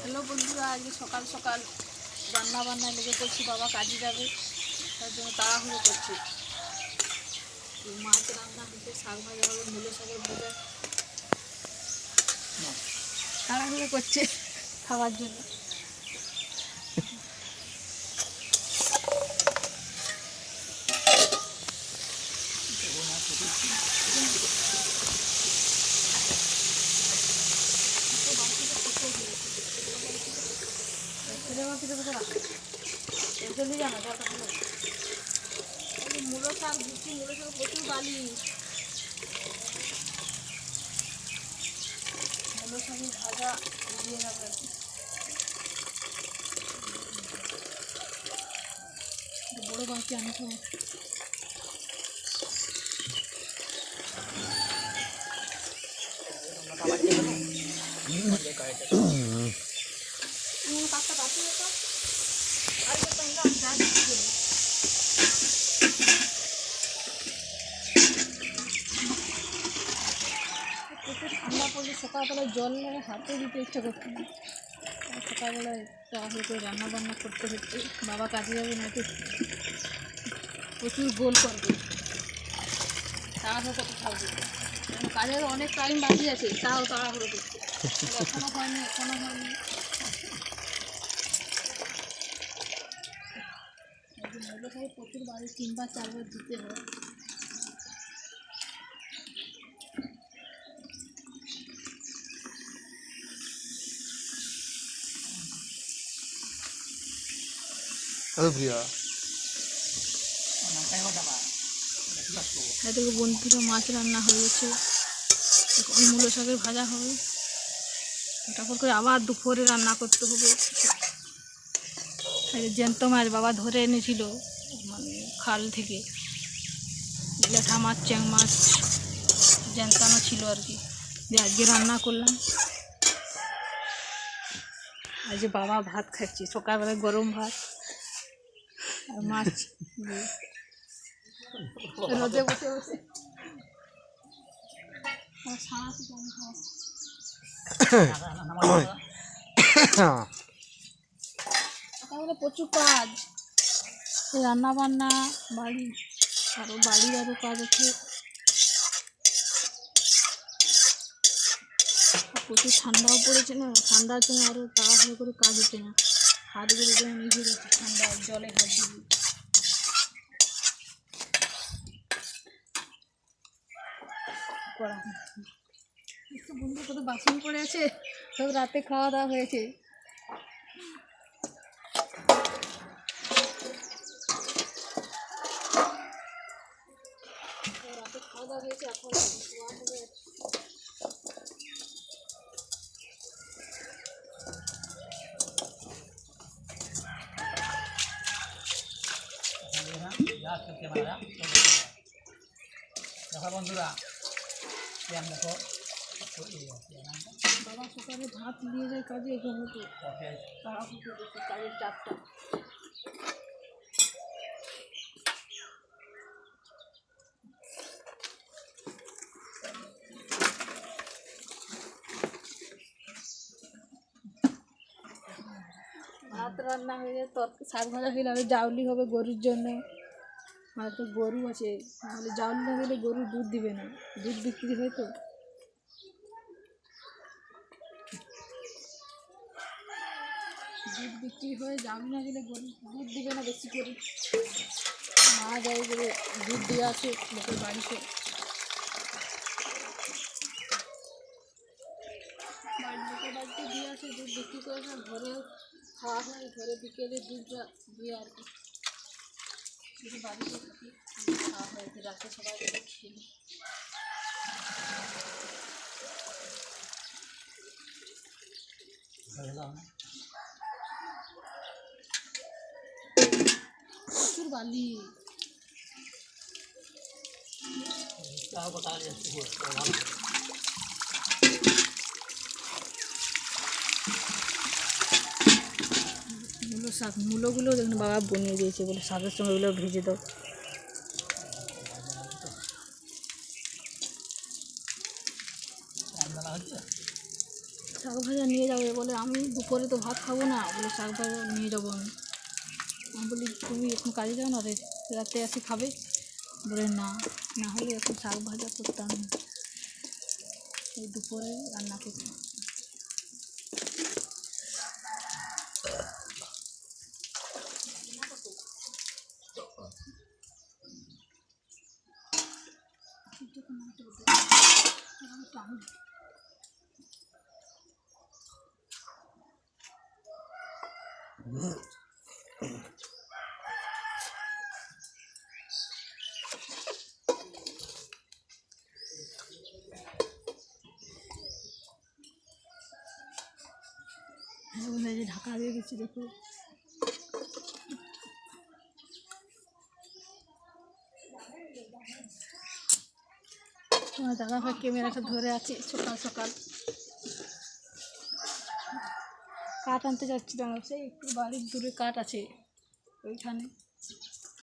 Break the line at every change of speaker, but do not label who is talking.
Hello বন্ধুরা, আজকে সকাল সকাল রান্না বান্না লেগে পড়ছি। বাবা কাজে যাবে, তার জন্য তাড়াহুড়ো করছি। মাছ রান্না হচ্ছে, শাক ভাজা হবে, মূলো শাকের ভাজা। তাড়াহুড়ো করছে খাওয়ার জন্য। মূলো শাক দিচ্ছি, মূলো শাক প্রচুর বালি। মূলো শাকের ভাজা দিয়ে যাবে। বড় বাকি আমি খাবো। প্রচুর ঠান্ডা পড়লে সকালবেলায় জল হাতে দিতে ইচ্ছা করছে না। সকালবেলায় তাড়াহুড়ো করে রান্না বান্না করতে হচ্ছে। বাবা কাজে যাবে না, একটু প্রচুর গোল করবে, তাড়াহুড়ো করতে থাকবে। কাজের অনেক টাইম বাকি আছে, তাও তাড়াহুড়ো করছে। এখনো হয়নি। মূলো শাকে প্রচুর বাড়ি 3-4 বার দিতে হয়। এদিকে বন্ধুরা মাছ রান্না হয়ে গেছে, এখন মূলো শাকের ভাজা হবে। তারপর করে আবার দুপুরে রান্না করতে হবে। জ্যান্ত মাছ বাবা ধরে এনেছিল, মানে খাল থেকে জ্যাঠা মাছ, চ্যাং মাছ জ্যান্তানো ছিল আর কি। আজকে রান্না করলাম। আজকে বাবা ভাত খাচ্ছি, সকালবেলায় গরম ভাত আর মাছ রোদে বসে বসে। সকালবেলা প্রচুর কাজ, রান্না বান্না, বাড়ির আরও কাজ আছে। প্রচুর ঠান্ডাও পড়েছে না, ঠান্ডার জন্য আরও তাড়াহুড়ো করে কাজ হচ্ছে না। হাতগুলো যেন নিভে যাচ্ছে ঠান্ডা জলে হাত দিয়ে। একটু বন্ধু কত বাসন পড়ে আছে, সব রাতে খাওয়া দাওয়া হয়েছে। এখন বন্ধুরা বাবা সকালে ভাত নিয়ে যায় কাজে, এখানে তো কাজের চাপটা। ভাত রান্না হয়ে যায়, শাক ভাজা খেলে হবে, জাউলি হবে গরুর জন্য। আর তো গরু আছে, নাহলে জাউলি না দিলে গরু দুধ দিবে না, দুধ বিক্রি হয় তো। দুধ বিক্রি হয়, জাউলি না দিলে গরু দুধ দিবে না বেশি করে। মা যায় করে দুধ দিয়ে আসে লোকের বাড়িতে। লোকের বাড়িতে দিয়ে আসে, দুধ বিক্রি করে না, ঘরেও খাওয়া হয়। ঘরে বিকেলে দুধটা দিয়ে আর কি শুধু বাড়িতে খাওয়া হয়, রাতে সবাই খেয়ে। প্রচুর বালি। মূলোগুলো দেখুন বাবা বনিয়ে দিয়েছে, বলে শাকের সঙ্গে ওগুলো ভেজে দাও। শাক ভাজা নিয়ে যাবে বলে, আমি দুপুরে তো ভাত খাবো না, বলে শাক ভাজা নিয়ে যাবো আমি। আমি বলি তুমি এখন কাজে যাও না, রাতে এসে খাবে? বলে না, না হলে এখন শাক ভাজা করতাম না, এই দুপুরে রান্না করতাম। এই যে ঢাকা দিয়ে দিচ্ছি, দেখো। তোমার দাদা ভাই ক্যামেরাটা ধরে আছে। সকাল সকাল কাঠ আনতে যাচ্ছিলাম, সেই একটু বাড়ির দূরে কাঠ আছে ওইখানে।